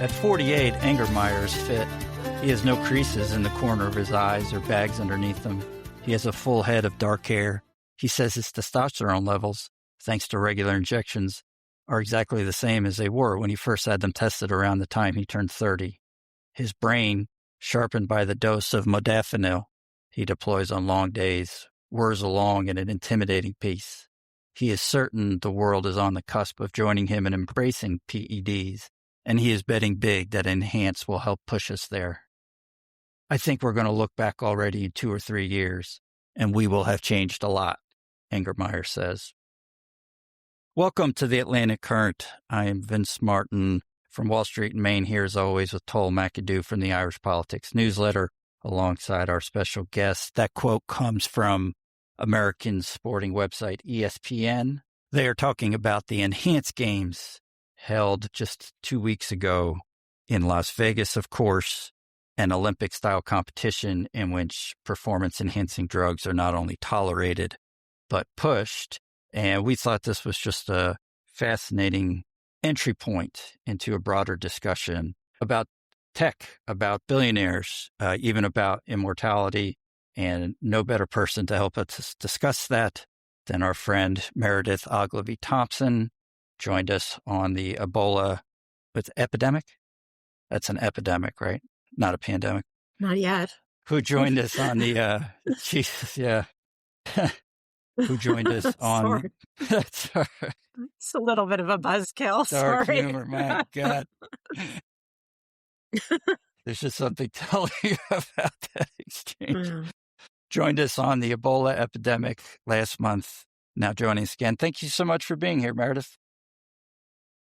At 48, Angermeyer is fit. He has no creases in the corner of his eyes or bags underneath them. He has a full head of dark hair. He says his testosterone levels, thanks to regular injections, are exactly the same as they were when he first had them tested around the time he turned 30. His brain, sharpened by the dose of modafinil he deploys on long days, whirs along at an intimidating pace. He is certain the world is on the cusp of joining him in embracing PEDs, and he is betting big that Enhance will help push us there. I think we're going to look back already in 2 or 3 years, and we will have changed a lot, Angermeyer says. Welcome to the Atlantic Current. I am Vince Martin from Wall Street in Maine, here as always with Toll McAdoo from the Irish Politics Newsletter, alongside our special guest. That quote comes from American sporting website ESPN. They are talking about the Enhance Games held just 2 weeks ago in Las Vegas, of course, an Olympic-style competition in which performance-enhancing drugs are not only tolerated, but pushed. And we thought this was just a fascinating entry point into a broader discussion about tech, about billionaires, even about immortality. And no better person to help us discuss that than our friend Meredith Oglivie-Thompson. Joined us on the Ebola epidemic. That's an epidemic, right? Not a pandemic. Not yet. Who joined us on the, Jesus, yeah. Who joined us on. That's all right. It's a little bit of a buzzkill. Dark Sorry. humor, my God. There's just something telling you about that exchange. Joined us on the Ebola epidemic last month. Now joining us again. Thank you so much for being here, Meredith.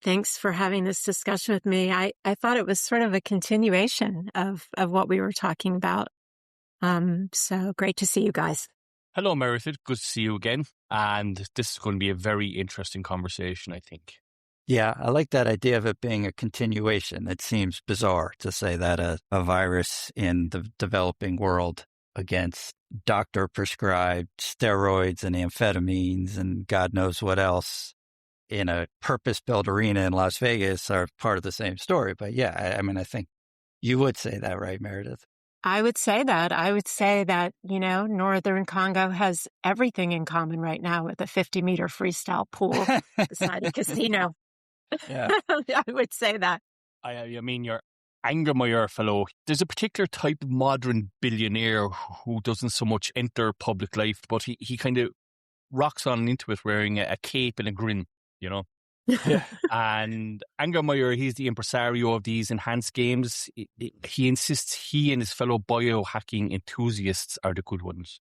Thanks for having this discussion with me. I thought it was sort of a continuation of what we were talking about. So great to see you guys. Hello, Meredith. Good to see you again. And this is going to be a very interesting conversation, I think. Yeah, I like that idea of it being a continuation. It seems bizarre to say that a virus in the developing world against doctor-prescribed steroids and amphetamines and God knows what else in a purpose-built arena in Las Vegas are part of the same story. But yeah, I mean, I think you would say that, right, Meredith? I would say that. Northern Congo has everything in common right now with a 50-meter freestyle pool beside a casino. Yeah. I would say that. I mean, your Angermeyer fellow, there's a particular type of modern billionaire who doesn't so much enter public life, but he kind of rocks on into it wearing a cape and a grin, you know? Yeah. And Angermeyer, he's the impresario of these enhanced games. He insists he and his fellow biohacking enthusiasts are the good ones,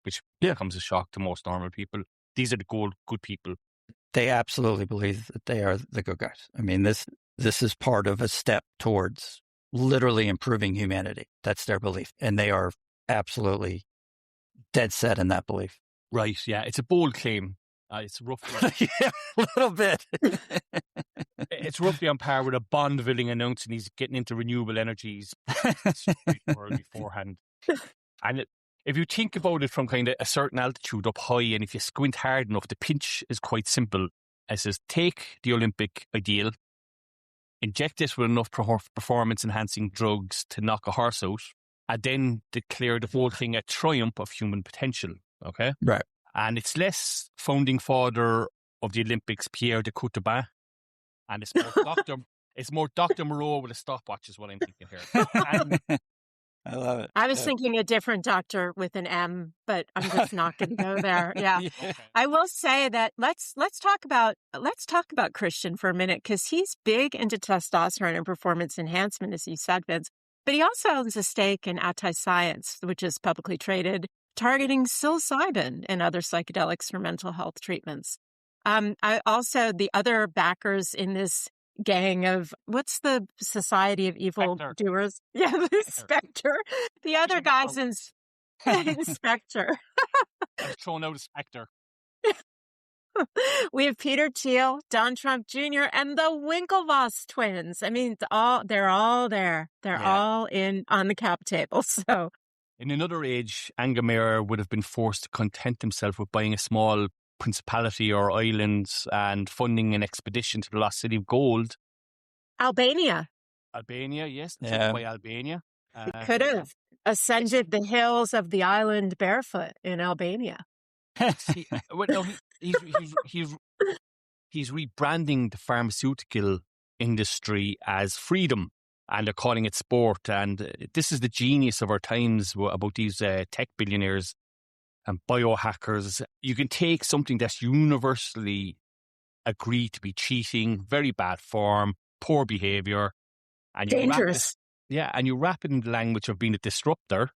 which becomes a shock to most normal people. These are the good people. They absolutely believe that they are the good guys. I mean, this is part of a step towards literally improving humanity. That's their belief. And they are absolutely dead set in that belief. Right, yeah. It's a bold claim. It's roughly... yeah, a little bit. It's roughly on par with a Bond villain announcing he's getting into renewable energies beforehand. And if you think about it from kind of a certain altitude up high, and if you squint hard enough, the pinch is quite simple. It says, take the Olympic ideal, inject it with enough performance-enhancing drugs to knock a horse out, and then declare the whole thing a triumph of human potential, okay? Right. And it's less founding father of the Olympics, Pierre de Coubertin, and it's more Dr. Moreau with a stopwatch is what I'm thinking here. And, I love it. I was thinking a different doctor with an M, but I'm just not going to go there. Yeah. Okay. I will say that let's talk about Christian for a minute, because he's big into testosterone and performance enhancement, as you said, Vince. But he also owns a stake in Anti-Science, which is publicly traded, targeting psilocybin and other psychedelics for mental health treatments. The other backers in this gang of, what's the Society of Evil Doers? Yeah, the Spectre. The other guys in Spectre. Throwing out a Spectre. We have Peter Thiel, Don Trump Jr., and the Winklevoss twins. I mean, they're all there. They're all in on the cap table. So, in another age, Angermeyer would have been forced to content himself with buying a small principality or island and funding an expedition to the lost city of gold. Albania. Albania, yes. Yeah. By Albania. Could have ascended the hills of the island barefoot in Albania. He's rebranding the pharmaceutical industry as freedom, and they're calling it sport. And this is the genius of our times about these tech billionaires and biohackers. You can take something that's universally agreed to be cheating, very bad form, poor behavior, and dangerous. And you wrap it in the language of being a disruptor,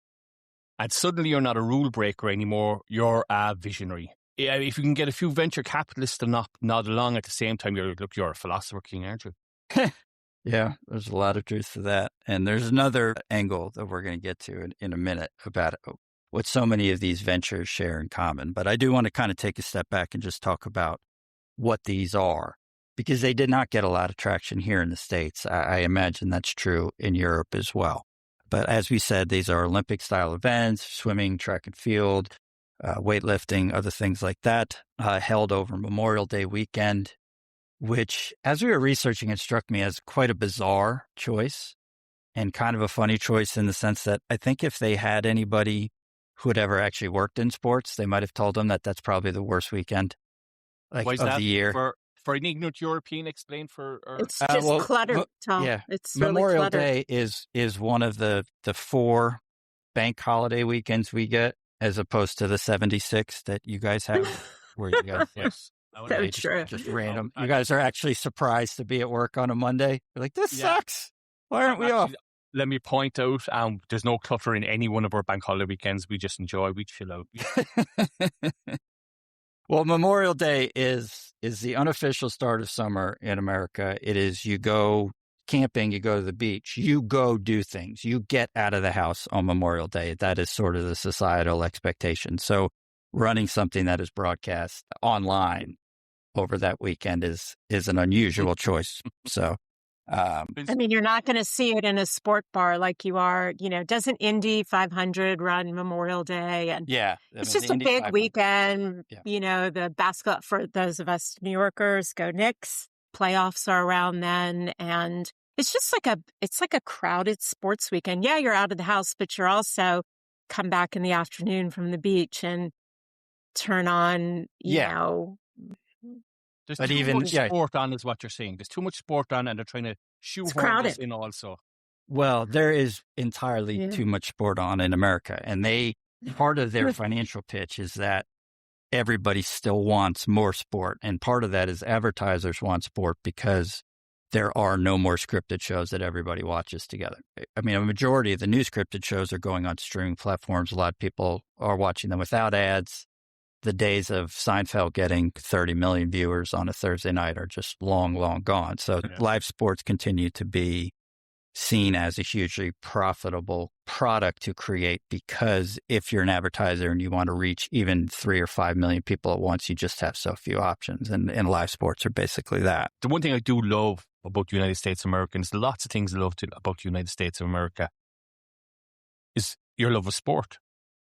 and suddenly you're not a rule breaker anymore. You're a visionary. Yeah, if you can get a few venture capitalists to nod along at the same time, you're a philosopher king, aren't you? Yeah, there's a lot of truth to that. And there's another angle that we're going to get to in a minute about what so many of these ventures share in common. But I do want to kind of take a step back and just talk about what these are, because they did not get a lot of traction here in the States. I imagine that's true in Europe as well. But as we said, these are Olympic-style events, swimming, track and field, weightlifting, other things like that, held over Memorial Day weekend, which, as we were researching, it struck me as quite a bizarre choice and kind of a funny choice in the sense that I think if they had anybody who had ever actually worked in sports, they might have told them that that's probably the worst weekend of the year. For an ignorant European, explain for... It's just cluttered, Tom. Yeah. It's really Memorial cluttered. Day is one of the 4 bank holiday weekends we get, as opposed to the 76 that you guys have, where you guys yes. So true. just random. You guys are actually surprised to be at work on a Monday. You're like, this sucks. Why aren't we off? Let me point out, there's no clutter in any one of our bank holiday weekends. We just enjoy, we chill out. Well, Memorial Day is the unofficial start of summer in America. It is, you go camping, you go to the beach, you go do things, you get out of the house on Memorial Day. That is sort of the societal expectation. So running something that is broadcast online over that weekend is an unusual choice. So, I mean, you're not going to see it in a sport bar like you are, doesn't Indy 500 run Memorial Day? And it's just a big 500. Weekend. Yeah. The basketball, for those of us New Yorkers, go Knicks. Playoffs are around then. And it's just like a crowded sports weekend. Yeah, you're out of the house, but you're also come back in the afternoon from the beach and turn on, you know. There's too much sport on, is what you're saying. There's too much sport on, and they're trying to shoehorn this in also. Well, there is entirely too much sport on in America. And part of their financial pitch is that everybody still wants more sport. And part of that is advertisers want sport because there are no more scripted shows that everybody watches together. I mean, a majority of the new scripted shows are going on streaming platforms. A lot of people are watching them without ads. The days of Seinfeld getting 30 million viewers on a Thursday night are just long, long gone. So live sports continue to be seen as a hugely profitable product to create, because if you're an advertiser and you want to reach even 3 or 5 million people at once, you just have so few options. And live sports are basically that. The one thing I do love about the United States of America, and there's lots of things I love about the United States of America, is your love of sport.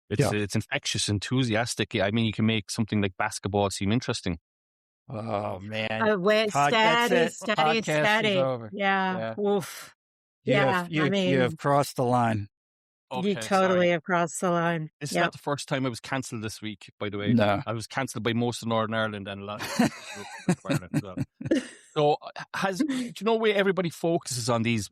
It's infectious, enthusiastic. I mean, you can make something like basketball seem interesting. Oh, man. Steady. Yeah. Oof. You have crossed the line. Okay, you totally have crossed the line. It's not the first time I was cancelled this week, by the way. No. I was cancelled by most of Northern Ireland and a lot of Ireland as well. So, do you know where everybody focuses on these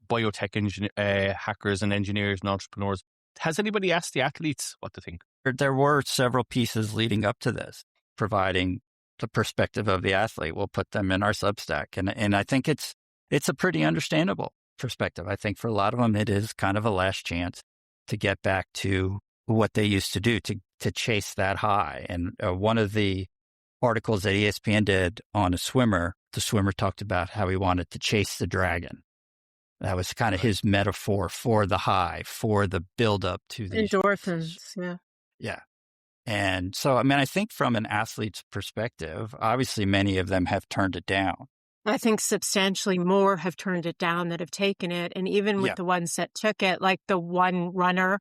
biotech hackers and engineers and entrepreneurs? Has anybody asked the athletes what to think? There were several pieces leading up to this, providing the perspective of the athlete. We'll put them in our Substack. And I think it's a pretty understandable perspective. I think for a lot of them, it is kind of a last chance to get back to what they used to do, to chase that high. And one of the articles that ESPN did on the swimmer talked about how he wanted to chase the dragon. That was kind of his metaphor for the high, for the buildup to the endorphins. Yeah. And so, I mean, I think from an athlete's perspective, obviously many of them have turned it down. I think substantially more have turned it down that have taken it. And even with the ones that took it, like the one runner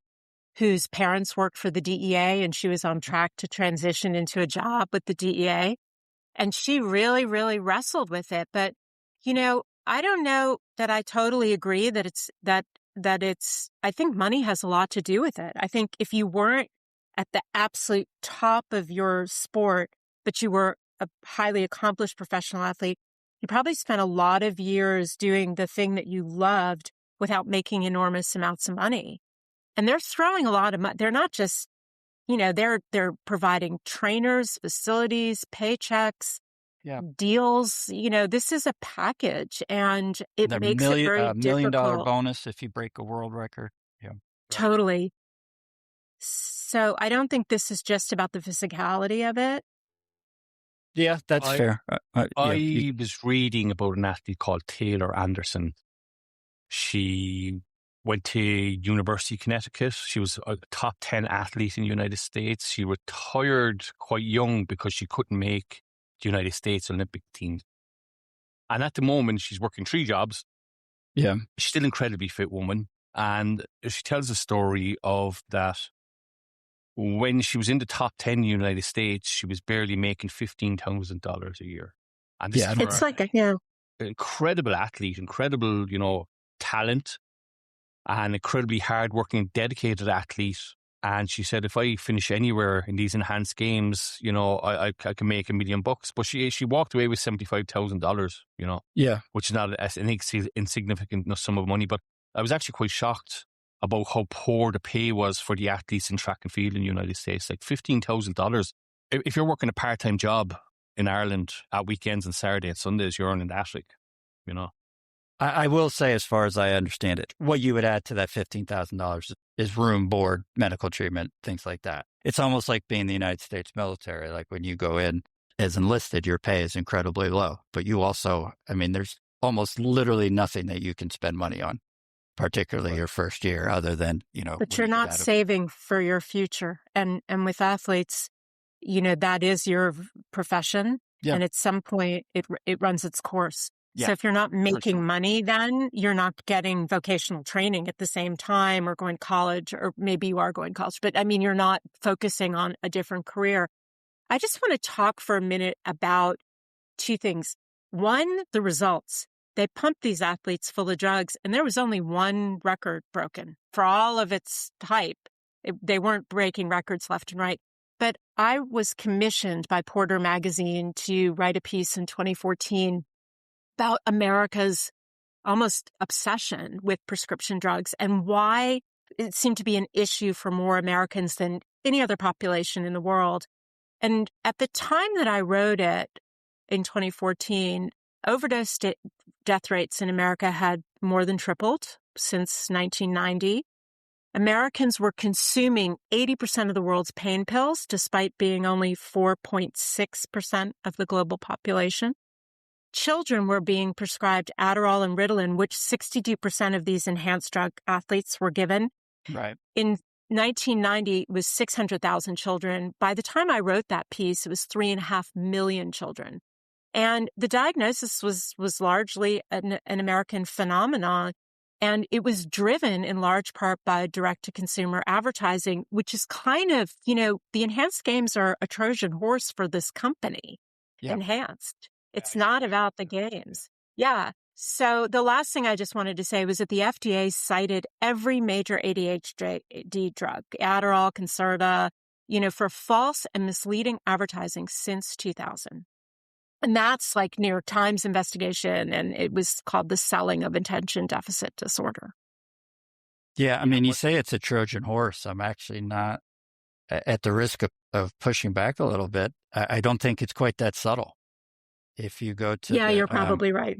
whose parents worked for the DEA, and she was on track to transition into a job with the DEA. And she really, really wrestled with it. But, I don't know I totally agree that I think money has a lot to do with it. I think if you weren't at the absolute top of your sport, but you were a highly accomplished professional athlete, you probably spent a lot of years doing the thing that you loved without making enormous amounts of money. And they're throwing a lot of money. They're not just, they're providing trainers, facilities, paychecks, deals. This is a package, and it makes it very $1 million difficult. bonus if you break a world record. Yeah. Totally. So I don't think this is just about the physicality of it. Yeah, that's fair. I was reading about an athlete called Taylor Anderson. She went to University of Connecticut. She was a top 10 athlete in the United States. She retired quite young because she couldn't make the United States Olympic team. And at the moment, she's working 3 jobs. Yeah. She's still an incredibly fit woman. And she tells a story of that when she was in the top 10 in the United States, she was barely making $15,000 a year. And this is it's like an incredible athlete, incredible, talent, and incredibly hardworking, dedicated athlete. And she said, if I finish anywhere in these enhanced games, I can make $1 million. But she walked away with $75,000, which is not an insignificant sum of money. But I was actually quite shocked about how poor the pay was for the athletes in track and field in the United States. Like $15,000. If you're working a part-time job in Ireland at weekends and Saturday and Sundays, you're earning that, I will say, as far as I understand it, what you would add to that $15,000 is room, board, medical treatment, things like that. It's almost like being the United States military. Like when you go in as enlisted, your pay is incredibly low. But you also, there's almost literally nothing that you can spend money on, particularly your first year, other than, But you're not saving for your future. And with athletes, that is your profession. Yeah. And at some point, it runs its course. Yeah. So if you're not making money, then you're not getting vocational training at the same time or going to college, or maybe you are going to college, but you're not focusing on a different career. I just want to talk for a minute about 2 things. One, the results. They pumped these athletes full of drugs, and there was only 1 record broken for all of its type. They weren't breaking records left and right. But I was commissioned by Porter Magazine to write a piece in 2014 about America's almost obsession with prescription drugs and why it seemed to be an issue for more Americans than any other population in the world. And at the time that I wrote it in 2014, overdose death rates in America had more than tripled since 1990. Americans were consuming 80% of the world's pain pills, despite being only 4.6% of the global population. Children were being prescribed Adderall and Ritalin, which 62% of these enhanced drug athletes were given. Right. In 1990, it was 600,000 children. By the time I wrote that piece, it was 3.5 million children. And the diagnosis was largely an American phenomenon. And it was driven in large part by direct-to-consumer advertising, which is kind of, the enhanced games are a Trojan horse for this company, Enhanced. It's not about the games. Yeah. So the last thing I just wanted to say was that the FDA cited every major ADHD drug, Adderall, Concerta, for false and misleading advertising since 2000. And that's like New York Times investigation, and it was called the selling of attention deficit disorder. Yeah, you say it's a Trojan horse. I'm actually not, at the risk of pushing back a little bit, I don't think it's quite that subtle. If you go to you're probably right.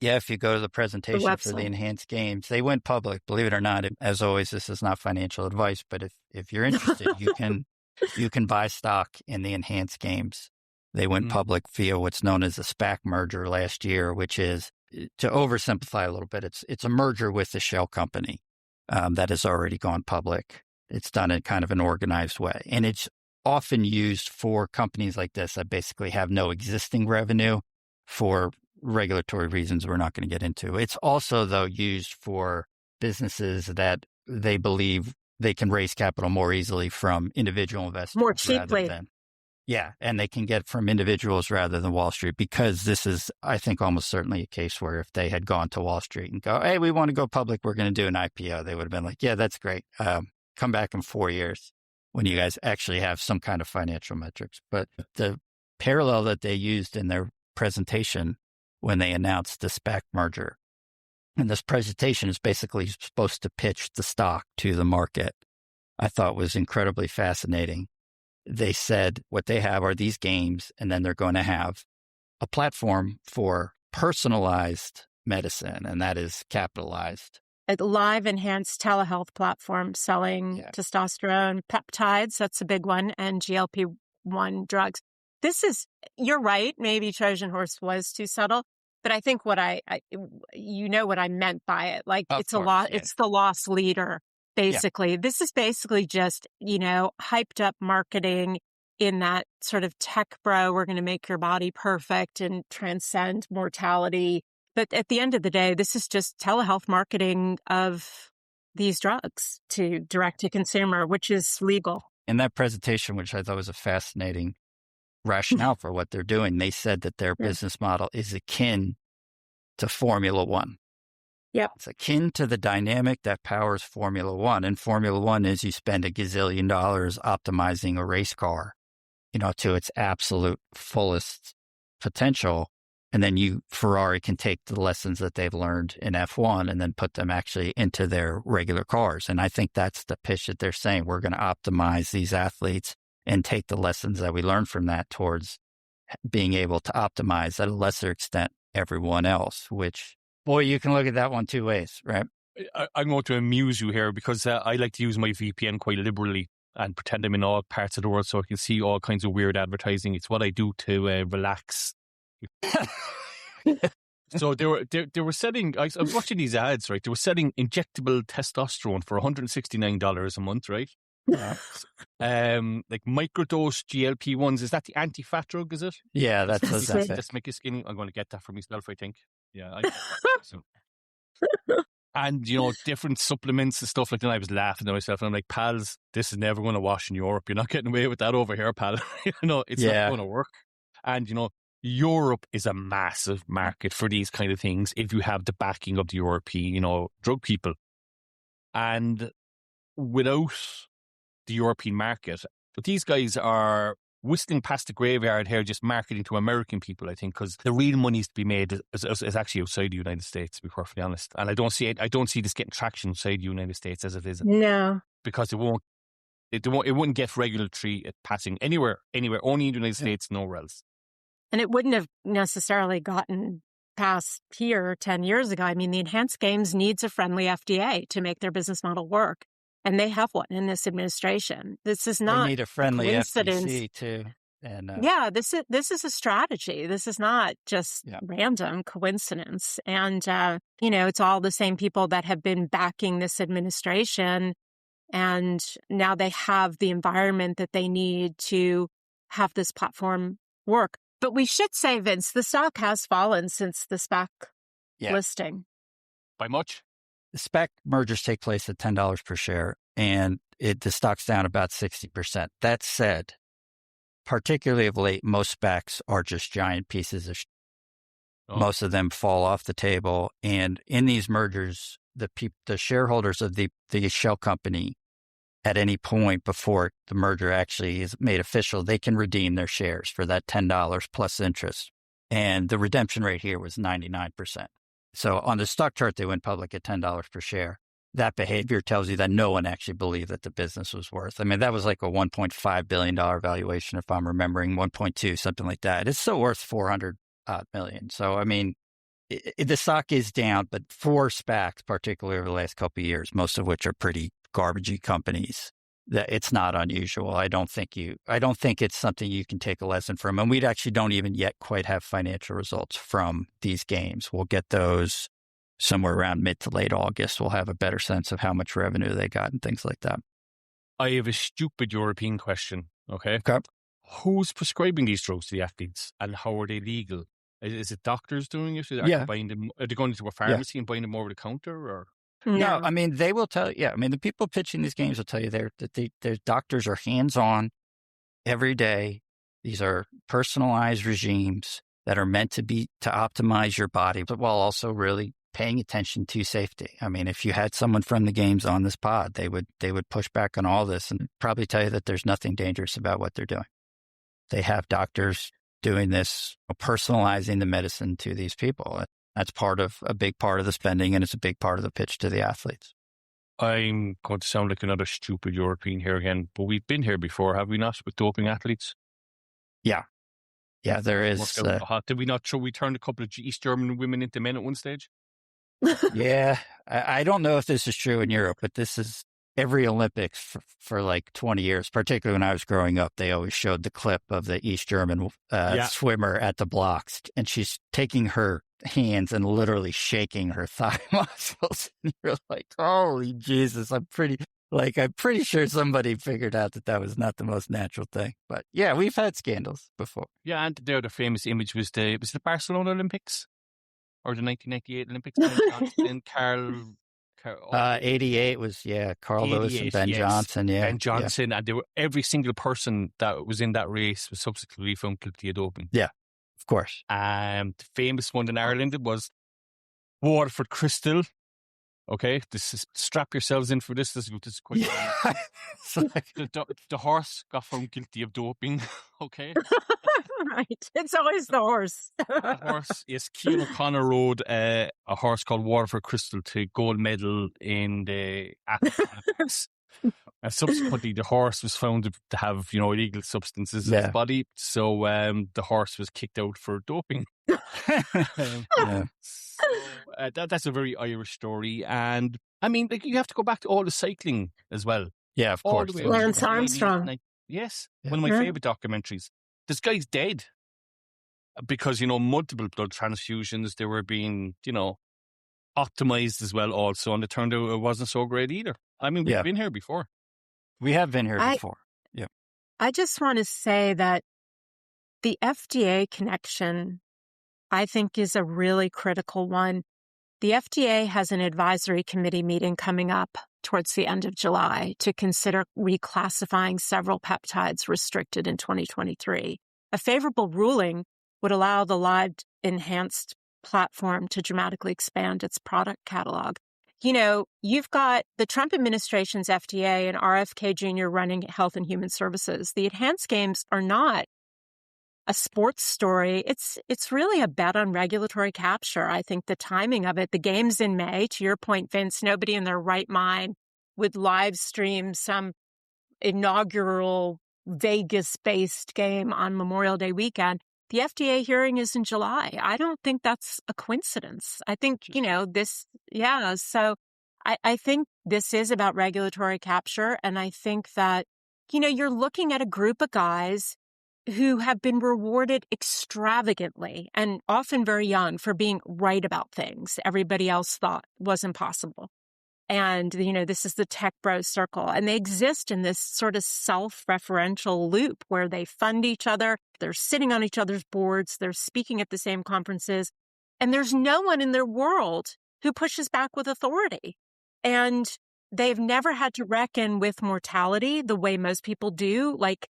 Yeah, if you go to the presentation for the enhanced games, they went public. Believe it or not, as always, this is not financial advice, but if you're interested, you can buy stock in the enhanced games. They went public via what's known as a SPAC merger last year, which is, to oversimplify a little bit, it's a merger with the shell company that has already gone public. It's done in kind of an organized way, and it's often used for companies like this that basically have no existing revenue for regulatory reasons we're not going to get into. It's also, though, used for businesses that they believe they can raise capital more easily from individual investors. More cheaply. Yeah, and they can get from individuals rather than Wall Street, because this is, I think, almost certainly a case where if they had gone to Wall Street and go, hey, we want to go public, we're going to do an IPO, they would have been like, yeah, that's great. Come back in 4 years when you guys actually have some kind of financial metrics. But the parallel that they used in their presentation when they announced the SPAC merger, and this presentation is basically supposed to pitch the stock to the market, I thought was incredibly fascinating. They said what they have are these games, and then they're going to have a platform for personalized medicine, and that is capitalized. A live enhanced telehealth platform selling testosterone peptides, that's a big one, and GLP-1 drugs. You're right, maybe Trojan Horse was too subtle, but I think what you know what I meant by it. Like, it's the loss leader. Basically, this is basically just, hyped up marketing in that sort of tech bro, we're going to make your body perfect and transcend mortality. But at the end of the day, this is just telehealth marketing of these drugs to direct to consumer, which is legal. In that presentation, which I thought was a fascinating rationale for what they're doing, they said that their business model is akin to Formula One. Yep. It's akin to the dynamic that powers Formula One. And Formula One is you spend $1 gazillion optimizing a race car, to its absolute fullest potential. And then Ferrari can take the lessons that they've learned in F1 and then put them actually into their regular cars. And I think that's the pitch that they're saying. We're going to optimize these athletes and take the lessons that we learned from that towards being able to optimize at a lesser extent everyone else, which, boy, you can look at that one two ways, right? I'm going to amuse you here because I like to use my VPN quite liberally and pretend I'm in all parts of the world so I can see all kinds of weird advertising. It's what I do to relax. So they were selling, I was watching these ads, right? They were selling injectable testosterone for $169 a month, right? Yeah. Like microdose GLP-1s. Is that the anti-fat drug, is it? Yeah, that's Just make you skinny. I'm going to get that for myself, I think. Yeah. And, different supplements and stuff like that. I was laughing to myself and I'm like, pals, this is never going to wash in Europe. You're not getting away with that over here, pal. It's not going to work. And, Europe is a massive market for these kind of things if you have the backing of the European, drug people. And without the European market, but these guys are whistling past the graveyard here, just marketing to American people, I think, because the real money is to be made is actually outside the United States, to be perfectly honest. And I don't see this getting traction outside the United States as it is. No. Because it wouldn't get regulatory passing anywhere, only in the United States, nowhere else. And it wouldn't have necessarily gotten past here 10 years ago. I mean, the enhanced games needs a friendly FDA to make their business model work. And they have one in this administration. This is not they need a friendly coincidence. FTC too. And this is a strategy. This is not just random coincidence. And it's all the same people that have been backing this administration, and now they have the environment that they need to have this platform work. But we should say, Vince, the stock has fallen since the SPAC listing. By much? The SPAC mergers take place at $10 per share, and the stock's down about 60%. That said, particularly of late, most SPACs are just giant pieces of Most of them fall off the table. And in these mergers, the shareholders of the shell company, at any point before the merger actually is made official, they can redeem their shares for that $10 plus interest. And the redemption rate here was 99%. So on the stock chart, they went public at $10 per share. That behavior tells you that no one actually believed that the business was worth. I mean, that was like a $1.5 billion valuation, if I'm remembering, 1.2, something like that. It's still worth 400 million. So, I mean, the stock is down, but for SPACs, particularly over the last couple of years, most of which are pretty garbagey companies, that it's not unusual. I don't think it's something you can take a lesson from. And we actually don't even yet quite have financial results from these games. We'll get those somewhere around mid to late August. We'll have a better sense of how much revenue they got and things like that. I have a stupid European question. Okay. Okay. Who's prescribing these drugs to the athletes, and how are they legal? Is it doctors doing it? Are they going into a pharmacy and buying them over the counter, or? No, I mean, they will tell you. Yeah, I mean, the people pitching these games will tell you that their doctors are hands-on every day, These are personalized regimes that are meant to optimize your body, but while also really paying attention to safety. I mean, if you had someone from the games on this pod, they would push back on all this and probably tell you that there's nothing dangerous about what they're doing. They have doctors doing this, personalizing the medicine to these people. That's a big part of the spending, and it's a big part of the pitch to the athletes. I'm going to sound like another stupid European here again, but we've been here before, have we not, with doping athletes? Yeah. Yeah, there is. Did we not? We turned a couple of East German women into men at one stage? Yeah. I don't know if this is true in Europe, but this is every Olympics for like 20 years, particularly when I was growing up. They always showed the clip of the East German swimmer at the blocks, and she's taking her hands and literally shaking her thigh muscles. And you're like, holy Jesus, I'm pretty sure somebody figured out that was not the most natural thing. But yeah, we've had scandals before. Yeah, and the famous image was the Barcelona Olympics or the 1998 Olympics. And Carl 88 was, Carl Lewis and Ben Johnson. Yeah. Ben Johnson. Yeah. And every single person that was in that race was subsequently found guilty of doping. Yeah, of course. The famous one in Ireland was Waterford Crystal. Okay, strap yourselves in for this. This is quite. Yeah. The horse got found guilty of doping. Okay, right. It's always the horse. The horse, yes. Cian O'Connor rode a horse called Waterford Crystal to gold medal in the Olympics. And subsequently, the horse was found to have illegal substances in his body. So the horse was kicked out for doping. That's a very Irish story, and I mean, you have to go back to all the cycling as well. Yeah, of course. Lance Armstrong. Yes, one of my favorite documentaries. This guy's dead because multiple blood transfusions. They were being optimized as well, also, and it turned out it wasn't so great either. I mean, we've been here before. We have been here before. Yeah. I just want to say that the FDA connection, I think, is a really critical one. The FDA has an advisory committee meeting coming up towards the end of July to consider reclassifying several peptides restricted in 2023. A favorable ruling would allow the Live Enhanced platform to dramatically expand its product catalog. You've got the Trump administration's FDA and RFK Jr. running Health and Human Services. The Enhanced Games are not a sports story. It's really a bet on regulatory capture. I think the timing of it, the game's in May, to your point, Vince, nobody in their right mind would live stream some inaugural Vegas-based game on Memorial Day weekend. The FDA hearing is in July. I don't think that's a coincidence. I think, so I think this is about regulatory capture. And I think that, you're looking at a group of guys who have been rewarded extravagantly and often very young for being right about things everybody else thought was impossible. And, this is the tech bros circle. And they exist in this sort of self-referential loop where they fund each other. They're sitting on each other's boards. They're speaking at the same conferences. And there's no one in their world who pushes back with authority. And they've never had to reckon with mortality the way most people do. Like,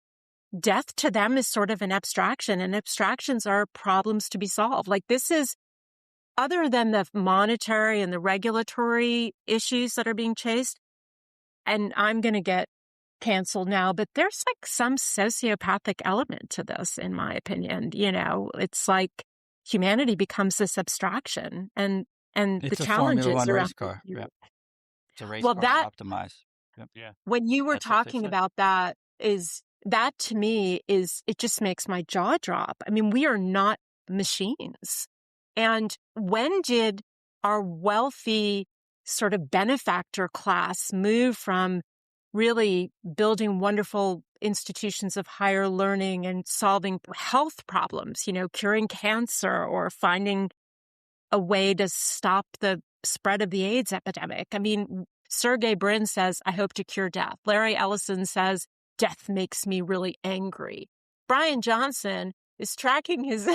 death to them is sort of an abstraction, and abstractions are problems to be solved. Like, this is, other than the monetary and the regulatory issues that are being chased, and I'm going to get canceled now, but there's like some sociopathic element to this, in my opinion. It's like humanity becomes this abstraction, and it's the challenges Formula One around race car. Yeah. It's a race car optimized. Yep. Yeah. When you were talking about that to me it just makes my jaw drop. I mean, we are not machines. And when did our wealthy sort of benefactor class move from really building wonderful institutions of higher learning and solving health problems, curing cancer or finding a way to stop the spread of the AIDS epidemic? I mean, Sergey Brin says, I hope to cure death. Larry Ellison says, death makes me really angry. Brian Johnson is tracking his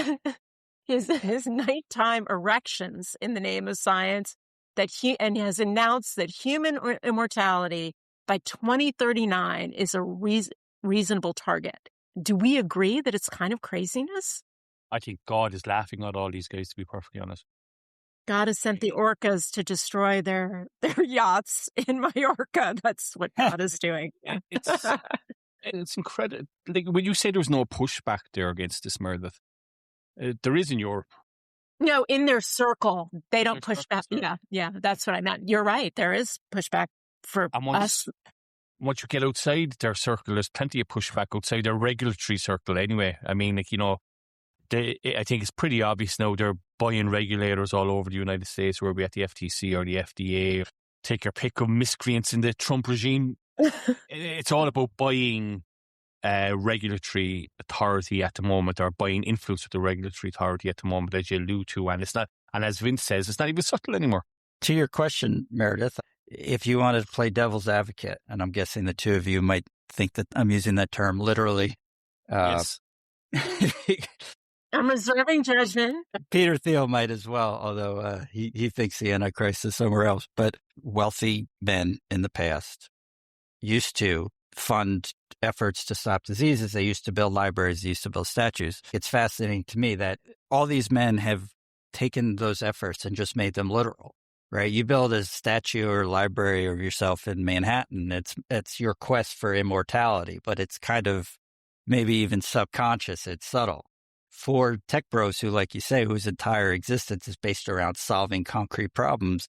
nighttime erections in the name of science and has announced that human immortality by 2039 is a reasonable target. do we agree that it's kind of craziness? I think God is laughing at all these guys, to be perfectly honest. God has sent the orcas to destroy their yachts in Mallorca. That's what God is doing. It's incredible. Like, when you say there's no pushback there against this, Meredith, there is in Europe. No, in their circle, they don't Their push back. circle, Yeah, that's what I meant. You're right. There is pushback for And us. once you get outside their circle, there's plenty of pushback outside their regulatory circle anyway. I mean, like, I think it's pretty obvious now they're buying regulators all over the United States, whether it be at the FTC or the FDA. Take your pick of miscreants in the Trump regime. It's all about buying regulatory authority at the moment, or buying influence with the regulatory authority at the moment, as you allude to. And it's not, and as Vince says, it's not even subtle anymore. To your question, Meredith, if you wanted to play devil's advocate, and I'm guessing the two of you might think that I'm using that term literally. Yes. I'm reserving judgment. Peter Thiel might as well, although he thinks the Antichrist is somewhere else. But wealthy men in the past used to fund efforts to stop diseases. They used to build libraries. They used to build statues. It's fascinating to me that all these men have taken those efforts and just made them literal, right? You build a statue or library of yourself in Manhattan. It's your quest for immortality, but it's kind of maybe even subconscious. It's subtle. For tech bros who, like you say, whose entire existence is based around solving concrete problems,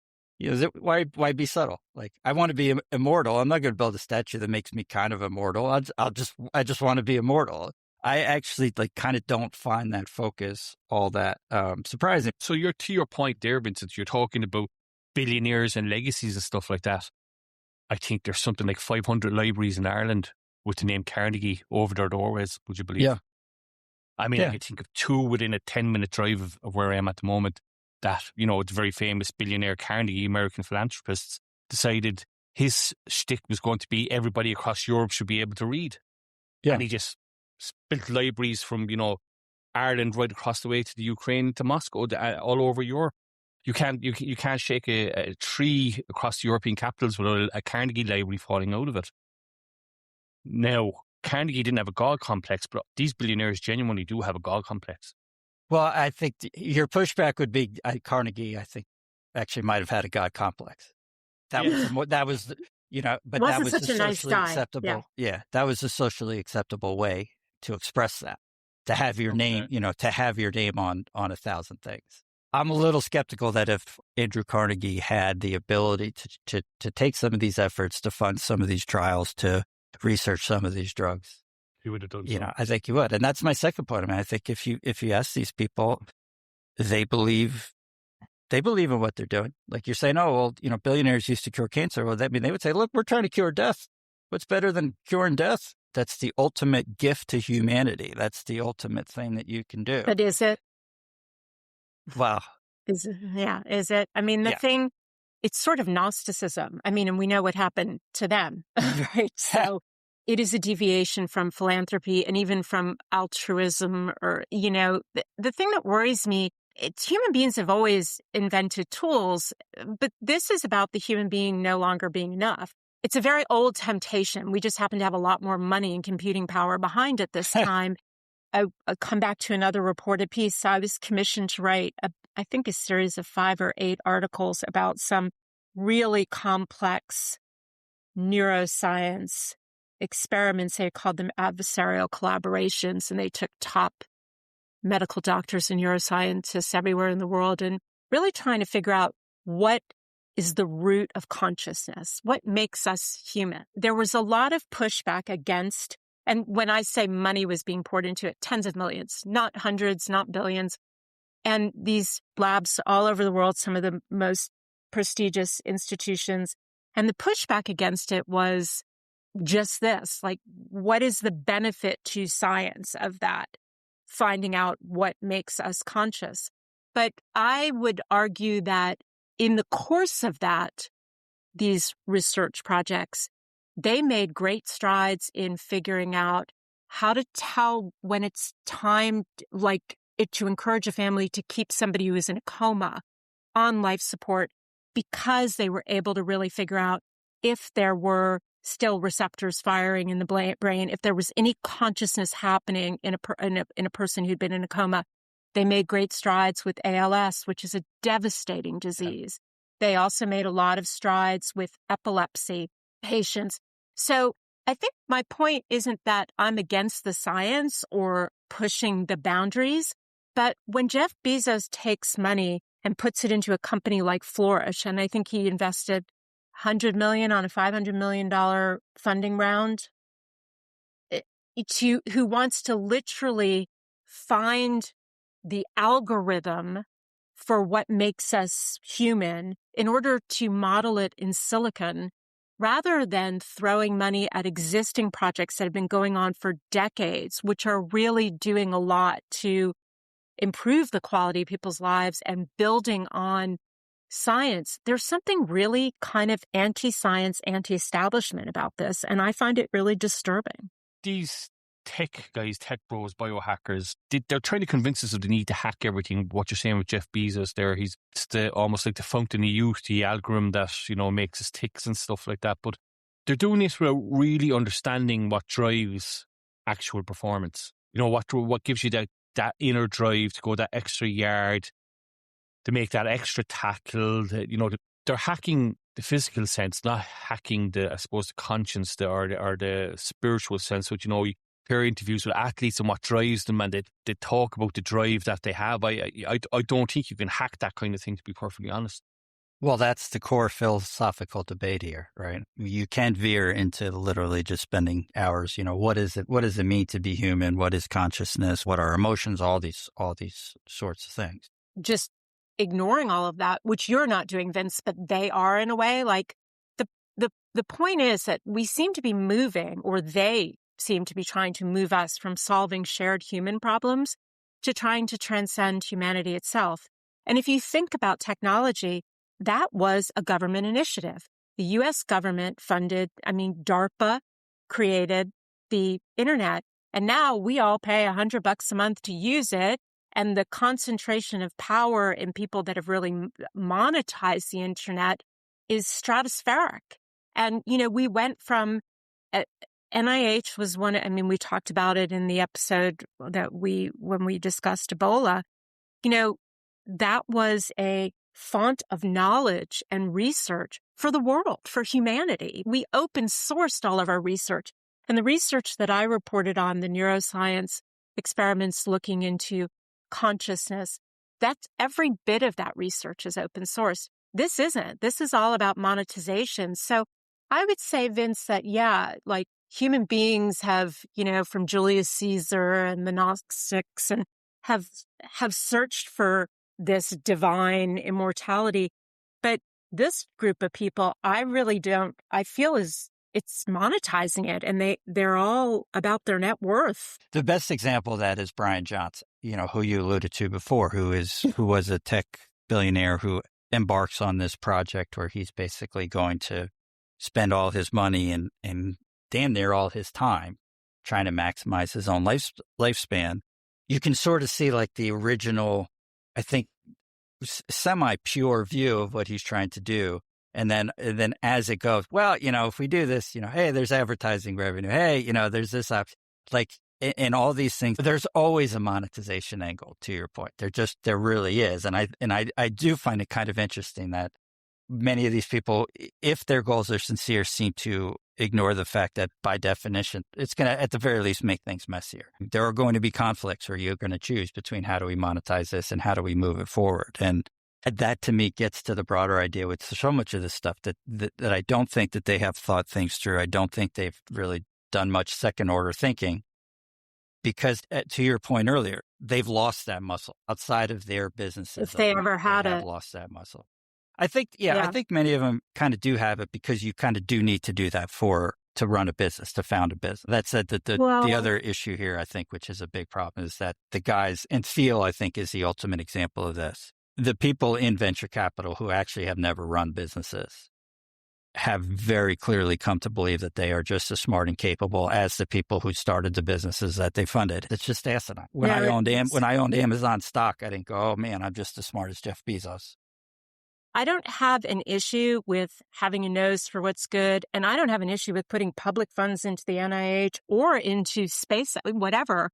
why be subtle? Like, I want to be immortal. I'm not going to build a statue that makes me kind of immortal. I just want to be immortal. I actually kind of don't find that focus all that surprising. So to your point there, Vincent, you're talking about billionaires and legacies and stuff like that. I think there's something like 500 libraries in Ireland with the name Carnegie over their doorways. Would you believe? Yeah. I mean, I can think of two within a 10-minute drive of where I am at the moment that, the very famous billionaire Carnegie, American philanthropist, decided his shtick was going to be everybody across Europe should be able to read. Yeah. And he just built libraries from, Ireland right across the way to the Ukraine to Moscow, all over Europe. You can't shake a tree across the European capitals without a Carnegie library falling out of it. Now, Carnegie didn't have a God complex, but these billionaires genuinely do have a God complex. Well, I think your pushback would be Carnegie, I think, actually might have had a God complex. That was but that was such the a nice socially guy. acceptable. Yeah, that was the socially acceptable way to express that. To have your name, to have your name on 1,000 things. I'm a little skeptical that if Andrew Carnegie had the ability to take some of these efforts, to fund some of these trials, to research some of these drugs, he would have done so. I think he would. And that's my second point. I mean, I think if you ask these people, they believe in what they're doing. Like you're saying, billionaires used to cure cancer. Well, they would say, look, we're trying to cure death. What's better than curing death? That's the ultimate gift to humanity. That's the ultimate thing that you can do. But is it? Wow. Is it? I mean, thing, it's sort of Gnosticism. I mean, and we know what happened to them, right? So it is a deviation from philanthropy and even from altruism, or, the thing that worries me, it's human beings have always invented tools, but this is about the human being no longer being enough. It's a very old temptation. We just happen to have a lot more money and computing power behind it this time. I'll come back to another reported piece. I was commissioned to write, I think, a series of 5 or 8 articles about some really complex neuroscience experiments. They called them adversarial collaborations, and they took top medical doctors and neuroscientists everywhere in the world and really trying to figure out what is the root of consciousness, what makes us human. There was a lot of pushback against, and when I say money was being poured into it, tens of millions, not hundreds, not billions. And these labs all over the world, some of the most prestigious institutions, and the pushback against it was just this, like, what is the benefit to science of that? Finding out what makes us conscious. But I would argue that in the course of that, these research projects, they made great strides in figuring out how to tell when it's time, to encourage a family to keep somebody who is in a coma on life support, because they were able to really figure out if there were still receptors firing in the brain, if there was any consciousness happening in a person who'd been in a coma. They made great strides with ALS, which is a devastating disease. They also made a lot of strides with epilepsy patients. So I think my point isn't that I'm against the science or pushing the boundaries, but when Jeff Bezos takes money and puts it into a company like Flourish, and I think he invested $100 million on a $500 million funding round, who wants to literally find the algorithm for what makes us human in order to model it in silicon, rather than throwing money at existing projects that have been going on for decades, which are really doing a lot to improve the quality of people's lives and building on science. There's something really kind of anti-science, anti-establishment about this, and I find it really disturbing. These tech guys, tech bros, biohackers, they're trying to convince us of the need to hack everything. What you're saying with Jeff Bezos there, he's almost like the fountain of youth, the algorithm that, makes us ticks and stuff like that. But they're doing this without really understanding what drives actual performance. What gives you that inner drive to go that extra yard, to make that extra tackle. They're hacking the physical sense, not hacking the conscience or the spiritual sense. Which, you hear interviews with athletes and what drives them, and they talk about the drive that they have. I don't think you can hack that kind of thing, to be perfectly honest. Well, that's the core philosophical debate here, right? You can't veer into literally just spending hours. What is it? What does it mean to be human? What is consciousness? What are emotions? All these sorts of things. Just ignoring all of that, which you're not doing, Vince, but they are in a way. Like the point is that we seem to be moving, or they seem to be trying to move us from solving shared human problems to trying to transcend humanity itself. And if you think about technology, that was a government initiative. The U.S. government DARPA created the internet, and now we all pay $100 a month to use it. And the concentration of power in people that have really monetized the internet is stratospheric. And, we went from NIH was one, we talked about it in the episode when we discussed Ebola, that was a font of knowledge and research for the world, for humanity. We open sourced all of our research. And the research that I reported on, the neuroscience experiments looking into consciousness, that's every bit of that research is open source. This isn't. This is all about monetization. So I would say, Vince, that human beings have, from Julius Caesar and the Gnostics, and have searched for this divine immortality. But this group of people, I feel it's monetizing it, and they're all about their net worth. The best example of that is Brian Johnson, who you alluded to before, who was a tech billionaire who embarks on this project where he's basically going to spend all his money and damn near all his time trying to maximize his own lifespan. You can sort of see the original, I think, semi-pure view of what he's trying to do. And then as it goes, well, if we do this, hey, there's advertising revenue. Hey, there's this option. In all these things, there's always a monetization angle, to your point. There really is. And I do find it kind of interesting that many of these people, if their goals are sincere, seem to ignore the fact that by definition, it's going to, at the very least, make things messier. There are going to be conflicts where you're going to choose between how do we monetize this and how do we move it forward. And that, to me, gets to the broader idea with so much of this stuff that I don't think that they have thought things through. I don't think they've really done much second-order thinking because, to your point earlier, they've lost that muscle outside of their businesses. If they ever had it. Lost that muscle. I think many of them kind of do have it because you kind of do need to do that to run a business, to found a business. That said, the other issue here, I think, which is a big problem, is that the guys, and Thiel, I think, is the ultimate example of this. The people in venture capital who actually have never run businesses have very clearly come to believe that they are just as smart and capable as the people who started the businesses that they funded. It's just asinine. When I owned Amazon stock, I didn't go, oh man, I'm just as smart as Jeff Bezos. I don't have an issue with having a nose for what's good, and I don't have an issue with putting public funds into the NIH or into space, whatever.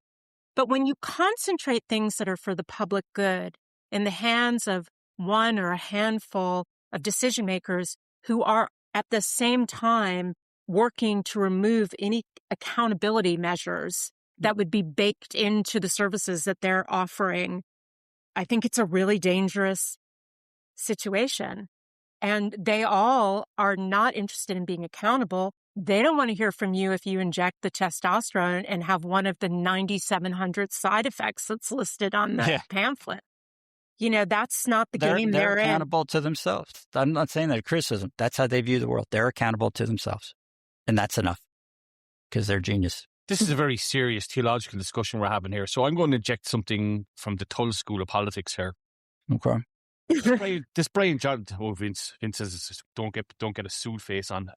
But when you concentrate things that are for the public good in the hands of one or a handful of decision makers who are at the same time working to remove any accountability measures that would be baked into the services that they're offering, I think it's a really dangerous situation. And they all are not interested in being accountable. They don't want to hear from you if you inject the testosterone and have one of the 9,700 side effects that's listed on the pamphlet. That's not the game they're in. accountable to themselves. I'm not saying that criticism. That's how they view the world. They're accountable to themselves. And that's enough because they're genius. This is a very serious theological discussion we're having here. So I'm going to inject something from the Tull School of Politics here. Okay. This Brian Johnson, Vince says, don't get a suit face on.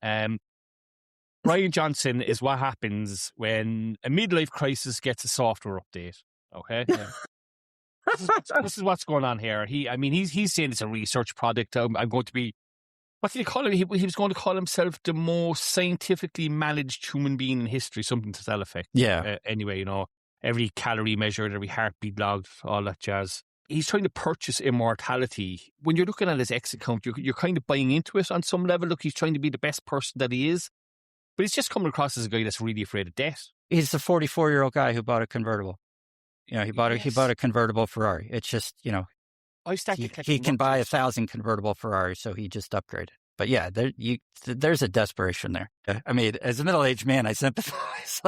Brian Johnson is what happens when a midlife crisis gets a software update. Okay. Yeah. This is what's going on here. He's saying it's a research product. I'm going to be, what did he call it? He was going to call himself the most scientifically managed human being in history, something to that effect. Yeah. Anyway, every calorie measured, every heartbeat logged, all that jazz. He's trying to purchase immortality. When you're looking at his X account, you're kind of buying into it on some level. Look, he's trying to be the best person that he is. But he's just coming across as a guy that's really afraid of death. He's the 44-year-old guy who bought a convertible. He bought a convertible Ferrari. It's just, he can buy 1,000 convertible Ferraris, so he just upgraded. But yeah, there's a desperation there. I mean, as a middle-aged man, I sympathize.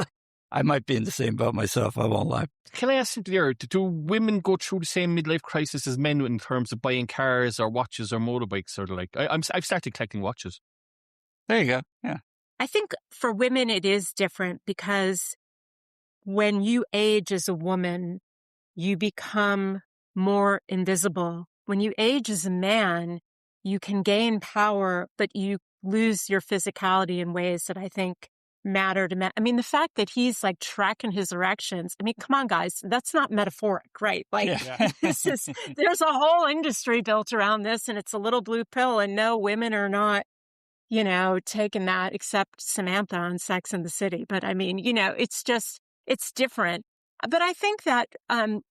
I might be in the same boat myself. I won't lie. Can I ask something there? Do women go through the same midlife crisis as men in terms of buying cars or watches or motorbikes? Sort of like, I've started collecting watches. There you go. Yeah. I think for women, it is different because when you age as a woman, you become more invisible. When you age as a man, you can gain power, but you lose your physicality in ways that I think matter to men. I mean, the fact that he's like tracking his erections. I mean, come on, guys. That's not metaphoric, right? Like there's a whole industry built around this and it's a little blue pill and no, women are not, taking that except Samantha on Sex and the City. But I mean, it's different. But I think that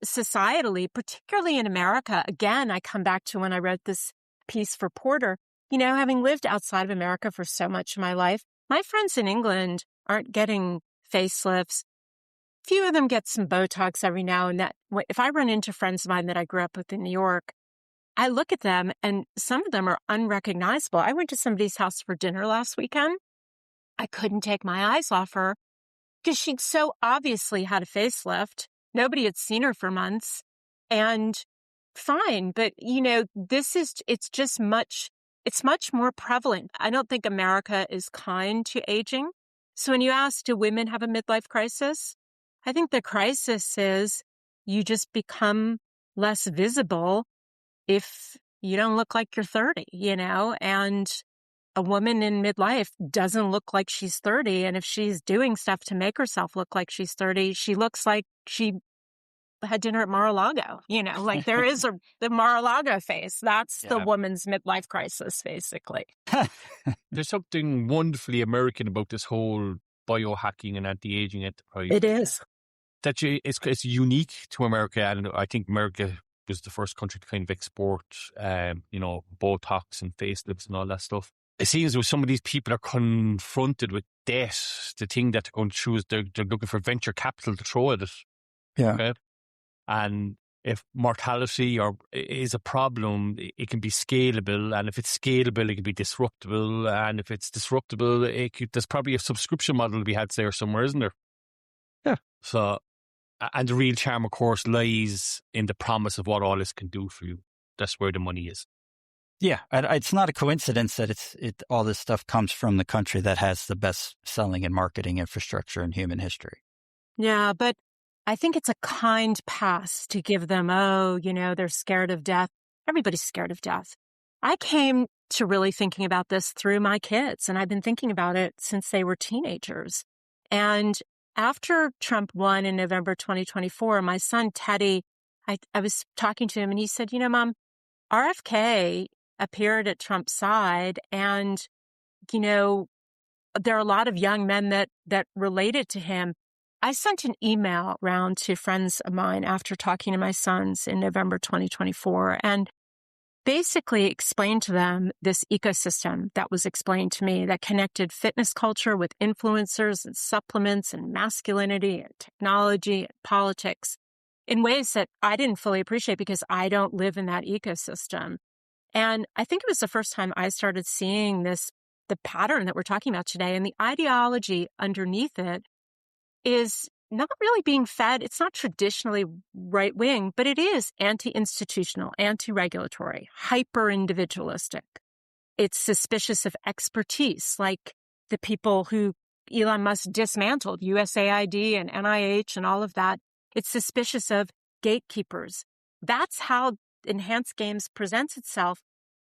societally, particularly in America, again, I come back to when I wrote this piece for Porter, having lived outside of America for so much of my life, my friends in England aren't getting facelifts. Few of them get some Botox every now and then. If I run into friends of mine that I grew up with in New York, I look at them and some of them are unrecognizable. I went to somebody's house for dinner last weekend. I couldn't take my eyes off her because she'd so obviously had a facelift. Nobody had seen her for months. And fine, but it's much more prevalent. I don't think America is kind to aging. So when you ask, do women have a midlife crisis? I think the crisis is you just become less visible if you don't look like you're 30, and a woman in midlife doesn't look like she's 30. And if she's doing stuff to make herself look like she's 30, she looks like she had dinner at Mar-a-Lago, like there is the Mar-a-Lago face. That's the woman's midlife crisis, basically. There's something wonderfully American about this whole biohacking and anti-aging enterprise. It is. That it's unique to America, and I think America was the first country to kind of export, Botox and facelifts and all that stuff. It seems with some of these people are confronted with debt, the thing that they're going to choose, they're looking for venture capital to throw at it. Yeah. Okay? And if mortality is a problem, it can be scalable. And if it's scalable, it can be disruptable. And if it's disruptable, there's probably a subscription model to be had there somewhere, isn't there? Yeah. So, and the real charm, of course, lies in the promise of what all this can do for you. That's where the money is. Yeah. It's not a coincidence that all this stuff comes from the country that has the best selling and marketing infrastructure in human history. Yeah, but I think it's a kind pass to give them, they're scared of death. Everybody's scared of death. I came to really thinking about this through my kids, and I've been thinking about it since they were teenagers. And after Trump won in November 2024, my son, Teddy, I was talking to him and he said, Mom, RFK appeared at Trump's side. And, you know, there are a lot of young men that related to him. I sent an email round to friends of mine after talking to my sons in November 2024 and basically explained to them this ecosystem that was explained to me that connected fitness culture with influencers and supplements and masculinity and technology and politics in ways that I didn't fully appreciate because I don't live in that ecosystem. And I think it was the first time I started seeing the pattern that we're talking about today, and the ideology underneath it is not really being fed. It's not traditionally right wing, but it is anti-institutional, anti-regulatory, hyper-individualistic. It's suspicious of expertise, like the people who Elon Musk dismantled, USAID and NIH and all of that. It's suspicious of gatekeepers. That's how Enhanced Games presents itself.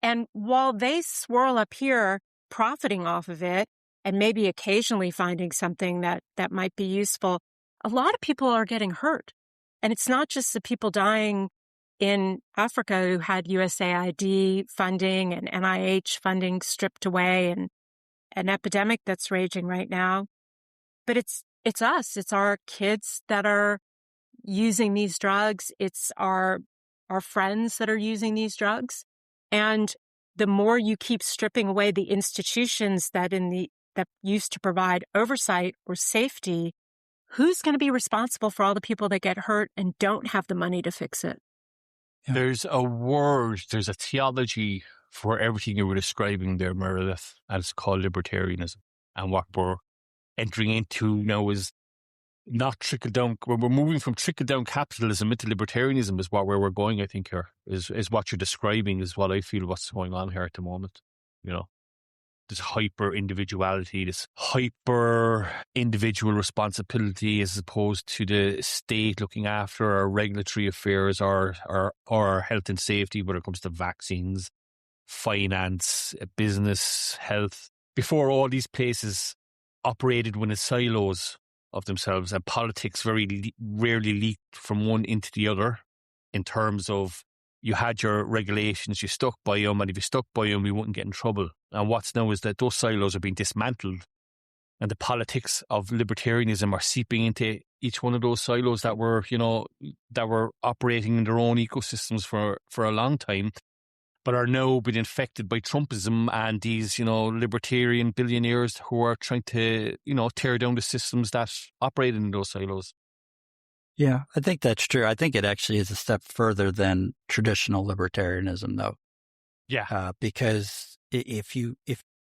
And while they swirl up here, profiting off of it, and maybe occasionally finding something that might be useful, a lot of people are getting hurt. And it's not just the people dying in Africa who had USAID funding and NIH funding stripped away and an epidemic that's raging right now. But it's us. It's our kids that are using these drugs. It's our friends that are using these drugs. And the more you keep stripping away the institutions that used to provide oversight or safety, who's going to be responsible for all the people that get hurt and don't have the money to fix it? Yeah. There's a theology for everything you were describing there, Meredith, and it's called libertarianism. And what we're entering into now is not trickle down. We're moving from trickle down capitalism into libertarianism is where we're going, I think, here is what you're describing is what I feel what's going on here at the moment. You know, this hyper individuality, this hyper individual responsibility as opposed to the state looking after our regulatory affairs or our health and safety when it comes to vaccines, finance, business, health. Before, all these places operated within silos of themselves, and politics very rarely leaked from one into the other in terms of you had your regulations, you stuck by them, and if you stuck by them, you wouldn't get in trouble. And what's now is that those silos are being dismantled, and the politics of libertarianism are seeping into each one of those silos that were operating in their own ecosystems for a long time, but are now being infected by Trumpism and these, libertarian billionaires who are trying to, tear down the systems that operate in those silos. Yeah, I think that's true. I think it actually is a step further than traditional libertarianism, though. Yeah. Because if you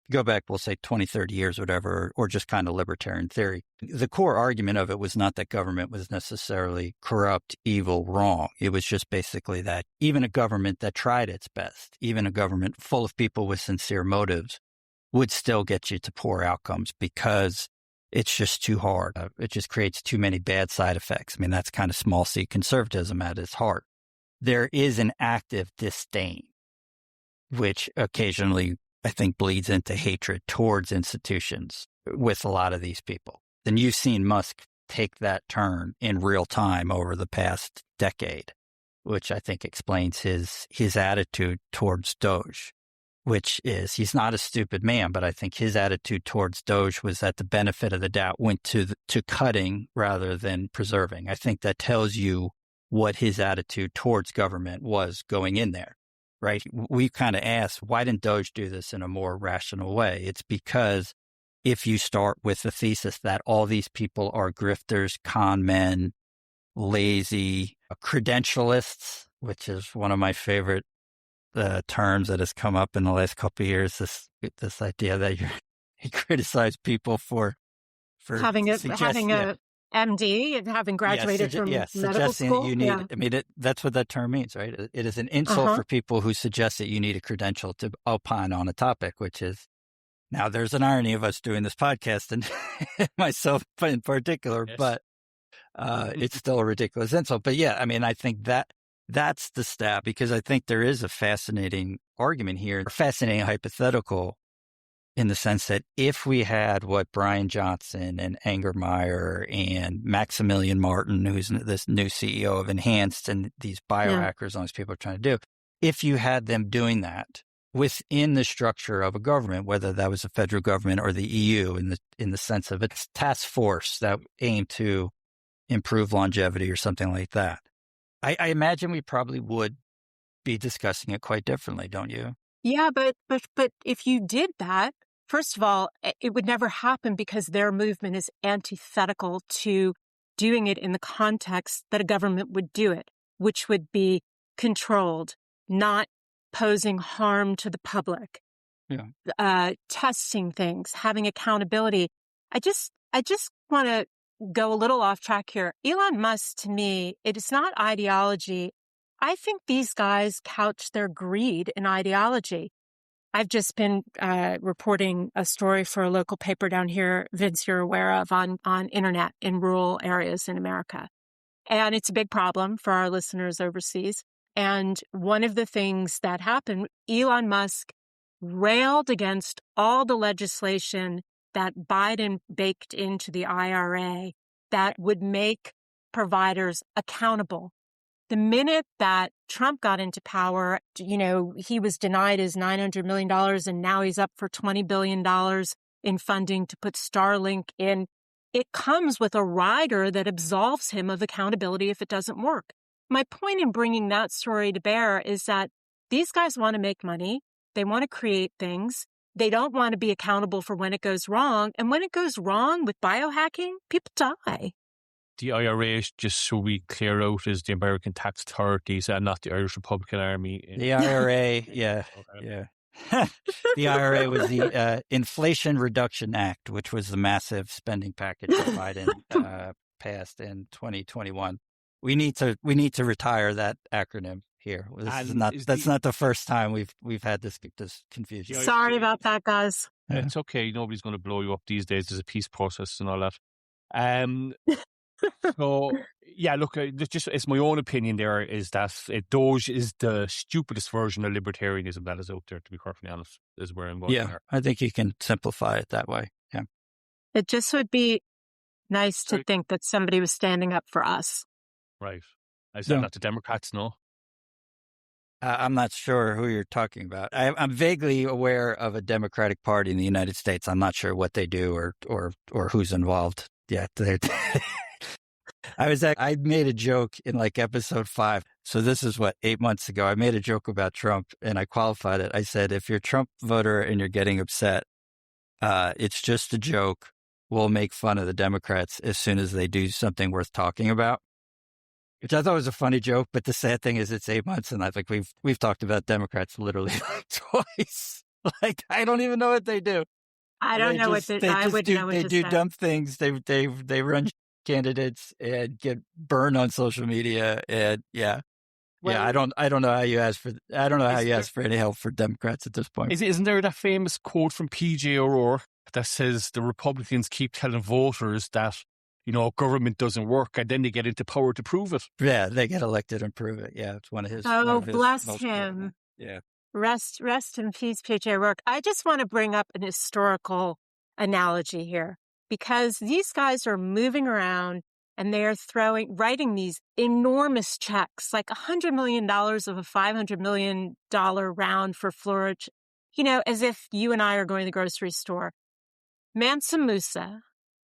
go back, we'll say 20, 30 years, whatever, or just kind of libertarian theory, the core argument of it was not that government was necessarily corrupt, evil, wrong. It was just basically that even a government that tried its best, even a government full of people with sincere motives, would still get you to poor outcomes because it's just too hard. It just creates too many bad side effects. I mean, that's kind of small c conservatism at its heart. There is an active disdain, which occasionally I think bleeds into hatred towards institutions with a lot of these people. And you've seen Musk take that turn in real time over the past decade, which I think explains his attitude towards Doge, which is he's not a stupid man, but I think his attitude towards Doge was that the benefit of the doubt went to cutting rather than preserving. I think that tells you what his attitude towards government was going in there. Right? We kind of asked, why didn't Doge do this in a more rational way? It's because if you start with the thesis that all these people are grifters, con men, lazy, credentialists, which is one of my favorite terms that has come up in the last couple of years, this idea that you criticize people for having a MD and having graduated from medical school. That you need, I mean, that's what that term means, right? It is an insult for people who suggest that you need a credential to opine on a topic, which is, now there's an irony of us doing this podcast and myself in particular, yes. But it's still a ridiculous insult. But yeah, I mean, I think that's the stab, because I think there is a fascinating argument here, a fascinating hypothetical, in the sense that if we had what Brian Johnson and Angermeyer and Maximilian Martin, who's this new CEO of Enhanced, and these biohackers, all these people are trying to do, if you had them doing that, within the structure of a government, whether that was the federal government or the EU, in the sense of its task force that aimed to improve longevity or something like that. I imagine we probably would be discussing it quite differently, don't you? Yeah, but if you did that, first of all, it would never happen because their movement is antithetical to doing it in the context that a government would do it, which would be controlled, not posing harm to the public, testing things, having accountability. I just want to go a little off track here. Elon Musk, to me, it is not ideology. I think these guys couch their greed in ideology. I've just been reporting a story for a local paper down here, Vince, you're aware of, on internet in rural areas in America. And it's a big problem for our listeners overseas. And one of the things that happened, Elon Musk railed against all the legislation that Biden baked into the IRA that would make providers accountable. The minute that Trump got into power, he was denied his $900 million and now he's up for $20 billion in funding to put Starlink in. It comes with a rider that absolves him of accountability if it doesn't work. My point in bringing that story to bear is that these guys want to make money. They want to create things. They don't want to be accountable for when it goes wrong. And when it goes wrong with biohacking, people die. The IRA, just so we clear out, is the American Tax Authorities and not the Irish Republican Army. The IRA, yeah. The IRA was the Inflation Reduction Act, which was the massive spending package that Biden passed in 2021. We need to retire that acronym here. That's not the first time we've had this confusion. Sorry about that, guys. It's okay. Nobody's going to blow you up these days. There's a peace process and all that. So, yeah, look, it's my own opinion there is that Doge is the stupidest version of libertarianism that is out there, to be perfectly honest, is where I'm going. Yeah, there. I think you can simplify it that way. Yeah. It just would be nice to think that somebody was standing up for us. Right. I said that to Democrats, no? I'm not sure who you're talking about. I'm vaguely aware of a Democratic Party in the United States. I'm not sure what they do or who's involved. Yeah, I made a joke in like episode 5. So this is 8 months ago. I made a joke about Trump and I qualified it. I said, if you're a Trump voter and you're getting upset, it's just a joke. We'll make fun of the Democrats as soon as they do something worth talking about, which I thought was a funny joke. But the sad thing is it's 8 months and I think we've talked about Democrats literally twice. Like, I don't even know what they do. I don't know what they do. They do dumb things. They run candidates and get burned on social media. And I don't know how you ask for any help for Democrats at this point. Isn't there that famous quote from PJ O'Rourke that says the Republicans keep telling voters that, government doesn't work and then they get into power to prove it? Yeah, they get elected and prove it. Yeah, it's one of his. Oh, bless him. Yeah. Rest in peace, PJ O'Rourke. I just want to bring up an historical analogy here because these guys are moving around and they're writing these enormous checks, like $100 million of a $500 million round for Florida, as if you and I are going to the grocery store. Mansa Musa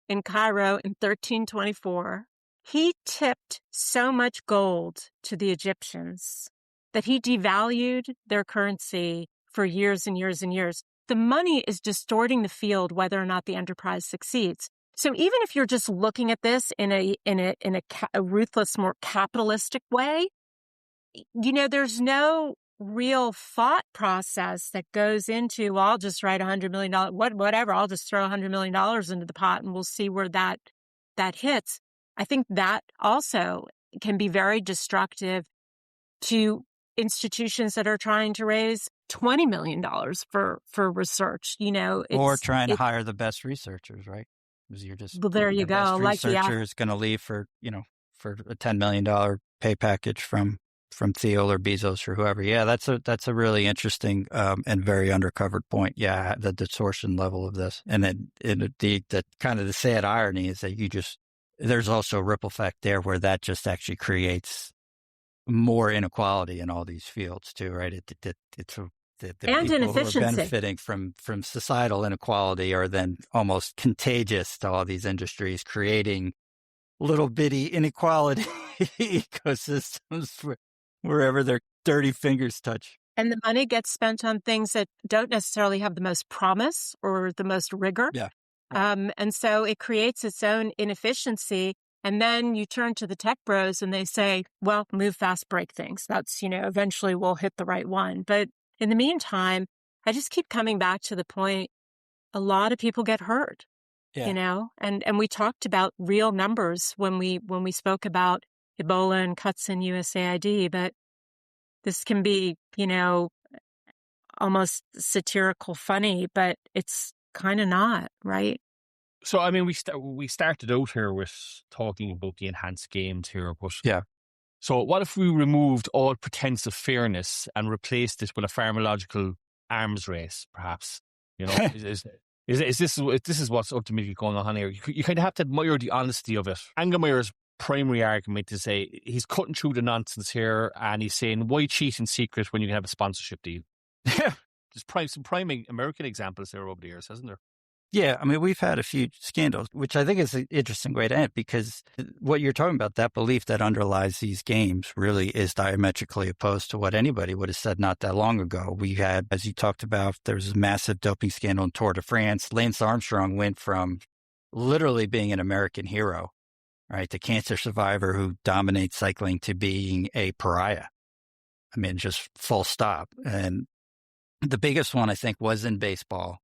in Cairo in 1324, he tipped so much gold to the Egyptians that he devalued their currency for years and years and years. The money is distorting the field whether or not the enterprise succeeds. So even if you're just looking at this in a ruthless, more capitalistic way, there's no real thought process that goes into, well, I'll just write $100 million, whatever, I'll just throw $100 million into the pot and we'll see where that hits. I think that also can be very destructive to institutions that are trying to raise $20 million for research, or trying to hire the best researchers, right? Because you're just, well, there you go. Like the researcher is going to leave for a $10 million pay package from Thiel or Bezos or whoever. Yeah, that's a really interesting and very undercovered point. Yeah, the distortion level of this, and then the kind of the sad irony is that there's also a ripple effect there where that just actually creates more inequality in all these fields too, right? It's The And people who are inefficiency. benefiting from societal inequality are then almost contagious to all these industries, creating little bitty inequality ecosystems wherever their dirty fingers touch. And the money gets spent on things that don't necessarily have the most promise or the most rigor. Yeah. And so it creates its own inefficiency. And then you turn to the tech bros and they say, well, move fast, break things. That's, eventually we'll hit the right one. But in the meantime, I just keep coming back to the point. A lot of people get hurt, and we talked about real numbers when we spoke about Ebola and cuts in USAID, but this can be, almost satirical funny, but it's kind of not, right? So, I mean, we started out here with talking about the enhanced games here, but yeah. So what if we removed all pretense of fairness and replaced it with a pharmacological arms race, perhaps? Is this is what's ultimately going on here? You kind of have to admire the honesty of it. Angermeyer's primary argument is he's cutting through the nonsense here, and he's saying, why cheat in secret when you can have a sponsorship deal? There's some prime American examples there over the years, hasn't there? Yeah, I mean, we've had a few scandals, which I think is an interesting way to end, because what you're talking about, that belief that underlies these games really is diametrically opposed to what anybody would have said not that long ago. We had, as you talked about, there was a massive doping scandal in Tour de France. Lance Armstrong went from literally being an American hero, right, the cancer survivor who dominates cycling, to being a pariah. I mean, just full stop. And the biggest one, I think, was in baseball.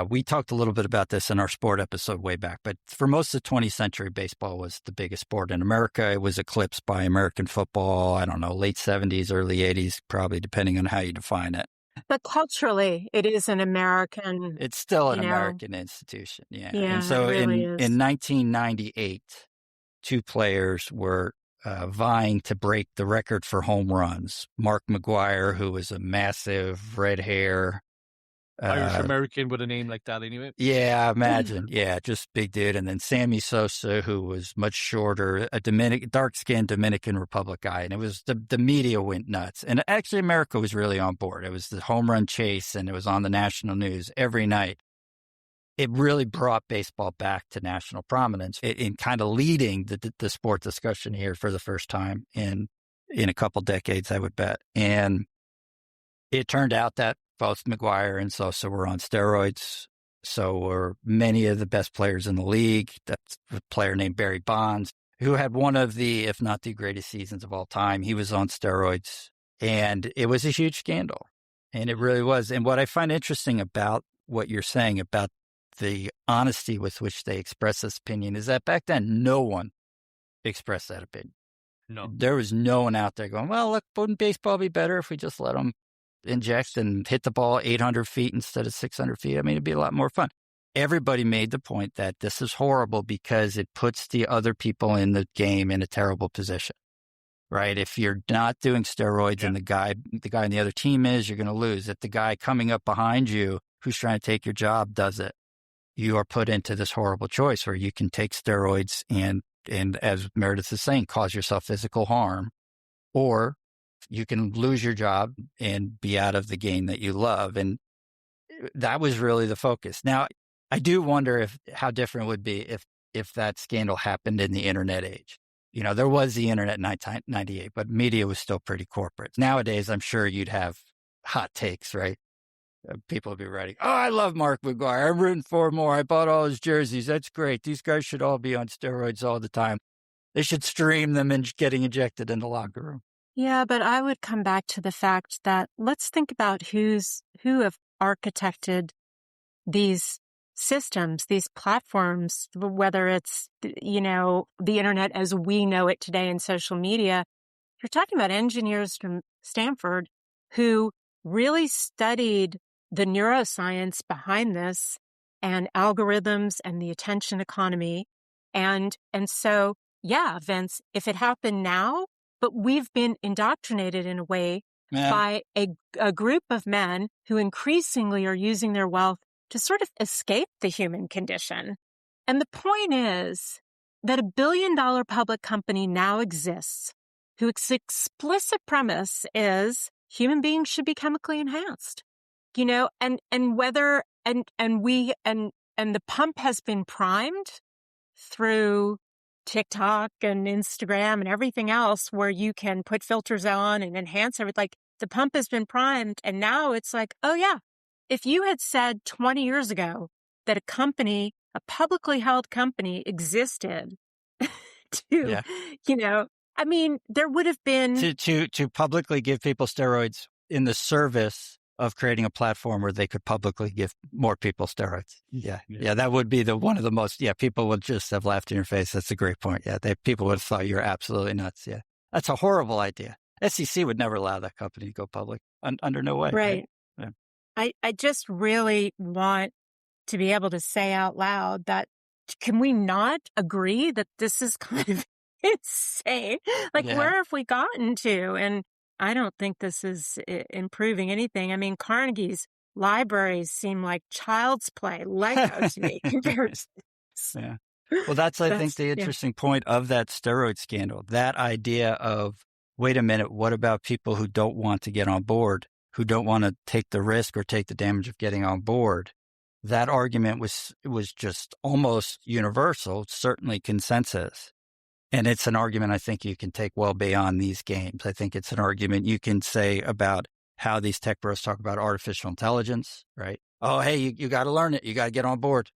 We talked a little bit about this in our sport episode way back, but for most of the 20th century, baseball was the biggest sport in America. It was eclipsed by American football, I don't know, late 70s, early 80s, probably, depending on how you define it. But culturally, it is an American... It's still an American institution, Yeah, and so it really in 1998, two players were vying to break the record for home runs. Mark McGwire, who was a massive red hair... Irish-American with a name like that anyway. Yeah, imagine. Yeah, just big dude. And then Sammy Sosa, who was much shorter, a dark-skinned Dominican Republic guy. And it was the media went nuts. And actually, America was really on board. It was the home run chase, and it was on the national news every night. It really brought baseball back to national prominence in kind of leading the sport discussion here for the first time in a couple decades, I would bet. And it turned out that both McGwire and Sosa were on steroids. So were many of the best players in the league. That's a player named Barry Bonds, who had one of the, if not the greatest seasons of all time. He was on steroids, and it was a huge scandal. And it really was. And what I find interesting about what you're saying about the honesty with which they express this opinion is that back then, no one expressed that opinion. No. There was no one out there going, well, look, wouldn't baseball be better if we just let them inject and hit the ball 800 feet instead of 600 feet? I mean, it'd be a lot more fun. Everybody made the point that this is horrible because it puts the other people in the game in a terrible position, right? If you're not doing steroids and the guy on the other team is, you're going to lose. If the guy coming up behind you who's trying to take your job does it, you are put into this horrible choice where you can take steroids and as Meredith is saying, cause yourself physical harm, or you can lose your job and be out of the game that you love. And that was really the focus. Now, I do wonder how different it would be if that scandal happened in the internet age. There was the internet in 1998, but media was still pretty corporate. Nowadays, I'm sure you'd have hot takes, right? People would be writing, oh, I love Mark McGwire. I'm rooting for him more. I bought all his jerseys. That's great. These guys should all be on steroids all the time. They should stream them and getting injected in the locker room. Yeah, but I would come back to the fact that let's think about who have architected these systems, these platforms, whether it's, the internet as we know it today and social media. You're talking about engineers from Stanford who really studied the neuroscience behind this and algorithms and the attention economy. And so, yeah, Vince, if it happened now, but we've been indoctrinated in a way by a group of men who increasingly are using their wealth to sort of escape the human condition. And the point is that $1 billion public company now exists whose explicit premise is human beings should be chemically enhanced, and whether, and the pump has been primed through TikTok and Instagram and everything else where you can put filters on and enhance everything. Like, the pump has been primed, and now it's like, oh yeah, if you had said 20 years ago that a publicly held company existed to, I mean, there would have been to publicly give people steroids in the service of creating a platform where they could publicly give more people steroids. Yeah. That would be one of the most, people would just have laughed in your face. That's a great point. Yeah. People would have thought you're absolutely nuts. Yeah. That's a horrible idea. SEC would never allow that company to go public under no way. Right. Yeah. I just really want to be able to say out loud that, can we not agree that this is kind of insane? Like, where have we gotten to? And I don't think this is improving anything. I mean, Carnegie's libraries seem like child's play, Lego to me compared to this. Yeah. Well, that's I think, the interesting point of that steroid scandal. That idea of, wait a minute, what about people who don't want to get on board, who don't want to take the risk or take the damage of getting on board? That argument was just almost universal, certainly consensus. And it's an argument I think you can take well beyond these games. I think it's an argument you can say about how these tech bros talk about artificial intelligence, right? Oh, hey, you got to learn it. You got to get on board,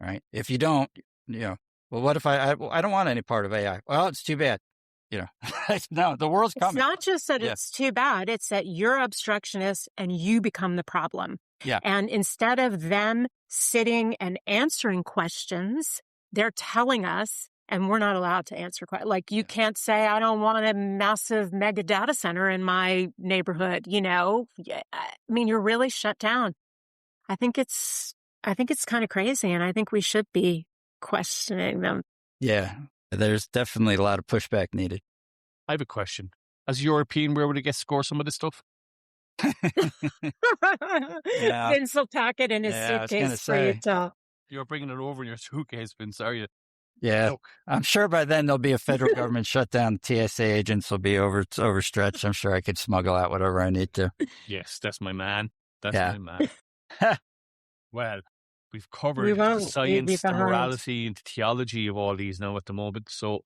right? If you don't, well, what if I don't want any part of AI? Well, it's too bad. No, the world's coming. It's not just that it's too bad. It's that you're obstructionists and you become the problem. Yeah. And instead of them sitting and answering questions, they're telling us, and we're not allowed to answer questions. Like, you can't say, I don't want a massive mega data center in my neighborhood, I mean, you're really shut down. I think it's kind of crazy, and I think we should be questioning them. Yeah. There's definitely a lot of pushback needed. I have a question. As a European, where would it get score some of this stuff? Vince will pack it in his suitcase for you to. You're bringing it over in your suitcase, Vince, are you? Yeah. Look. I'm sure by then there'll be a federal government shutdown. The TSA agents will be overstretched. I'm sure I could smuggle out whatever I need to. Yes, that's my man. My man. Well, we've covered the science, the morality, and the theology of all these now at the moment. So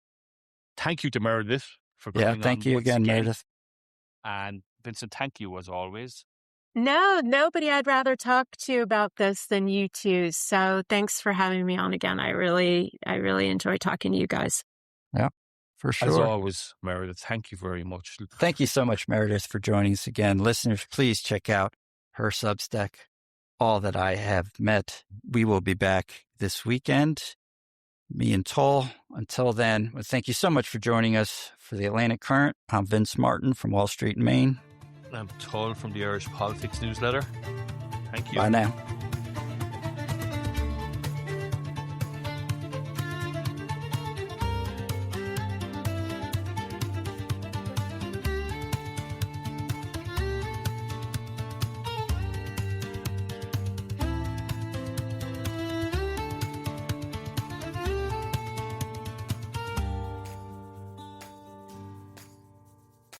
thank you to Meredith for coming on. Yeah, thank you again, Meredith. And Vincent, thank you as always. No, nobody I'd rather talk to about this than you two. So thanks for having me on again. I really enjoy talking to you guys. Yeah, for sure. As always, Meredith, thank you very much. Thank you so much, Meredith, for joining us again. Listeners, please check out her Substack, All That I Have Met. We will be back this weekend, me and Toll. Until then, well, thank you so much for joining us for the Atlantic Current. I'm Vince Martin from Wall Street, Maine. I'm Toll from the Irish Politics Newsletter. Thank you. Bye now.